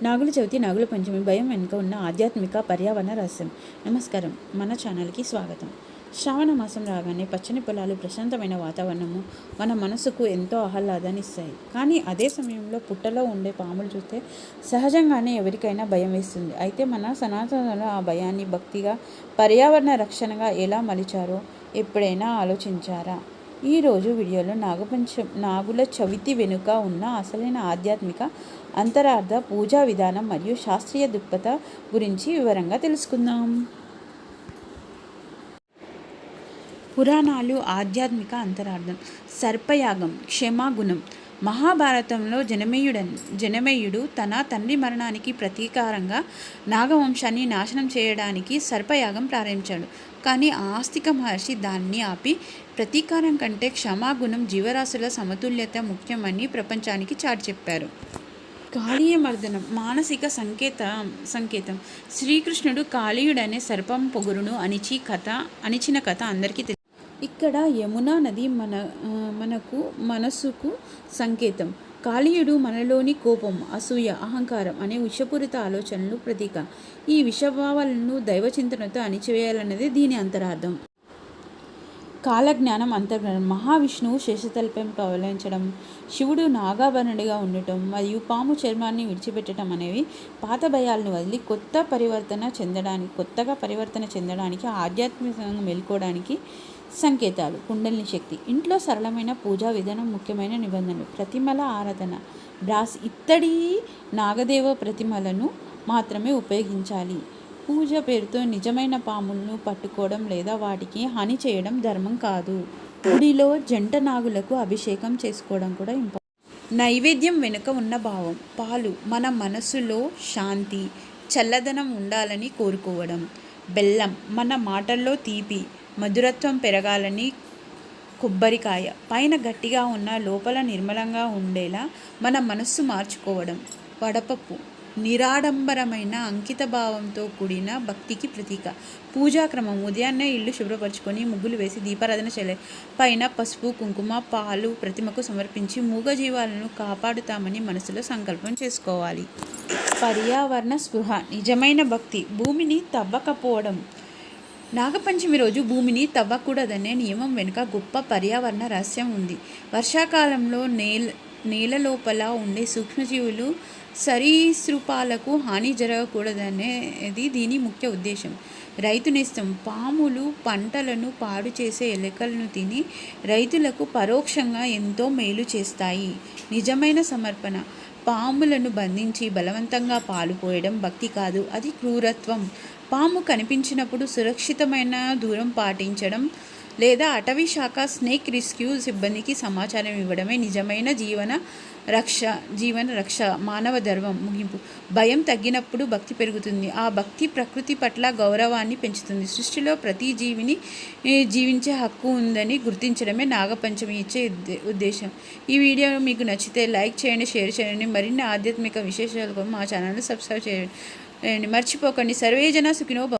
నాగుల చవితి, నాగుల పంచమి భయం వెనుక ఉన్న ఆధ్యాత్మిక పర్యావరణ రహస్యం. నమస్కారం, మన ఛానల్కి స్వాగతం. శ్రావణ మాసం రాగానే పచ్చని పొలాలు, ప్రశాంతమైన వాతావరణము మన మనసుకు ఎంతో ఆహ్లాదాన్ని ఇస్తాయి. కానీ అదే సమయంలో పుట్టలో ఉండే పాములు చూస్తే సహజంగానే ఎవరికైనా భయం వేస్తుంది. అయితే మన సనాతనలో ఆ భయాన్ని భక్తిగా, పర్యావరణ రక్షణగా ఎలా మలిచారో ఎప్పుడైనా ఆలోచించారా? ఈరోజు వీడియోలో నాగుల చవితి వెనుక ఉన్న అసలైన ఆధ్యాత్మిక అంతరార్థ, పూజా విధానం మరియు శాస్త్రీయ దృక్పథ గురించి వివరంగా తెలుసుకుందాం. పురాణాలు ఆధ్యాత్మిక అంతరార్థం. సర్పయాగం, క్షమాగుణం. మహాభారతంలో జనమేయుడు తన తండ్రి మరణానికి ప్రతీకారంగా నాగవంశాన్ని నాశనం చేయడానికి సర్పయాగం ప్రారంభించాడు. కానీ ఆస్తిక మహర్షి దాన్ని ఆపి, ప్రతీకారం కంటే క్షమాగుణం, జీవరాశుల సమతుల్యత ముఖ్యమని ప్రపంచానికి చాటి చెప్పారు. కాళీయమర్దనం, మానసిక సంకేతం. శ్రీకృష్ణుడు కాళీయుడనే సర్పం పొగురును అణిచిన కథ అందరికీ తెలుసు. ఇక్కడ యమునా నది మనకు మనసుకు సంకేతం. కాళీయుడు మనలోని కోపం, అసూయ, అహంకారం అనే విషపూరిత ఆలోచనలు ప్రతీక. ఈ విషభావాలను దైవచింతనతో అణిచివేయాలన్నది దీని అంతరార్థం. కాలజ్ఞానం, అంతర్జ్ఞానం. మహావిష్ణువు శేషతల్పై పవలించడం, శివుడు నాగాభరణుడిగా ఉండటం మరియు పాము చర్మాన్ని విడిచిపెట్టడం అనేవి పాత భయాలను వదిలి కొత్తగా పరివర్తన చెందడానికి, ఆధ్యాత్మికంగా మేల్కోవడానికి సంకేతాలు. కుండలిని శక్తి. ఇంట్లో సరళమైన పూజా విధానం ముఖ్యమైన నిబంధనలు. ప్రతిమల ఆరాధన. బ్రాస్, ఇత్తడి, నాగదేవ ప్రతిమలను మాత్రమే ఉపయోగించాలి. పూజ పేరుతో నిజమైన పాములను పట్టుకోవడం లేదా వాటికి హాని చేయడం ధర్మం కాదు. గుడిలో జంట నాగులకు అభిషేకం చేసుకోవడం కూడా ఇంపార్టెంట్. నైవేద్యం వెనుక ఉన్న భావం. పాలు, మన మనసులో శాంతి, చల్లదనం ఉండాలని కోరుకోవడం. బెల్లం, మన మాటల్లో తీపి, మధురత్వం పెరగాలని. కొబ్బరికాయ, పైన గట్టిగా ఉన్న లోపల నిర్మలంగా ఉండేలా మన మనస్సు మార్చుకోవడం. వడపప్పు, నిరాడంబరమైన అంకిత భావంతో కూడిన భక్తికి ప్రతీక. పూజాక్రమం, ఉదయాన్నే ఇల్లు శుభ్రపరచుకొని ముగ్గులు వేసి దీపారాధన చేయాలి. పైన పసుపు, కుంకుమ, పాలు ప్రతిమకు సమర్పించి మూగజీవాలను కాపాడుతామని మనసులో సంకల్పం చేసుకోవాలి. పర్యావరణ స్పృహ, నిజమైన భక్తి. భూమిని తవ్వకపోవడం. నాగపంచమి రోజు భూమిని తవ్వకూడదనే నియమం వెనుక గొప్ప పర్యావరణ రహస్యం ఉంది. వర్షాకాలంలో నేల లోపల ఉండే సూక్ష్మజీవులు, సరీసృపాలకు హాని జరగకూడదనేది దీని ముఖ్య ఉద్దేశం. రైతు నేస్తం, పాములు పంటలను పాడు చేసే ఎలుకలను తిని రైతులకు పరోక్షంగా ఎంతో మేలు చేస్తాయి. నిజమైన సమర్పణ. పాములను బంధించి బలవంతంగా పాలు పోయడం భక్తి కాదు, అది క్రూరత్వం. పాము కనిపించినప్పుడు సురక్షితమైన దూరం పాటించడం లేదా అటవీ శాఖ స్నేక్ రెస్క్యూ సిబ్బందికి సమాచారం ఇవ్వడమే నిజమైన జీవన రక్ష. మానవ ధర్మం. ముగింపు. భయం తగ్గినప్పుడు భక్తి పెరుగుతుంది. ఆ భక్తి ప్రకృతి పట్ల గౌరవాన్ని పెంచుతుంది. సృష్టిలో ప్రతి జీవిని జీవించే హక్కు ఉందని గుర్తించడమే నాగపంచమి ఇచ్చే ఉద్దేశం. ఈ వీడియో మీకు నచ్చితే లైక్ చేయండి, షేర్ చేయండి. మరిన్ని ఆధ్యాత్మిక విశేషాల కోసం మా ఛానల్ని సబ్స్క్రైబ్ చేయండి. మర్చిపోకండి. సర్వేజన సుఖినో భవంతు.